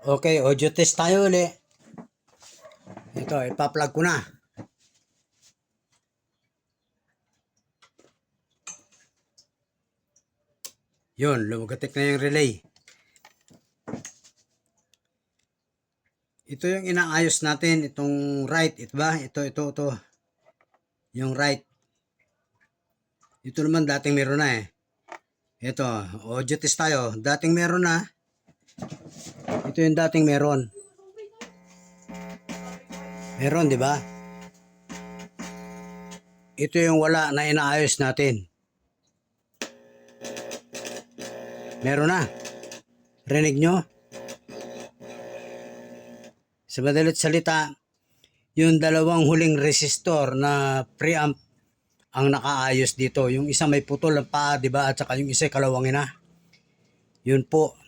Okay, audio test tayo uli. Ito, ipa-plug ko na. Yun, lumagatik na yung relay. Ito yung inaayos natin, itong right, ito ba? Ito. Yung right. Ito naman dating meron na eh. Ito, audio test tayo. Dating meron na. Ito yung dating meron. Meron, di ba? Ito yung wala na inaayos natin. Meron na. Rinig nyo? Sa madalit salita, yung dalawang huling resistor na preamp ang nakaayos dito. Yung isa may putol ang paa, di ba? At saka yung isa kalawangin na. Yun po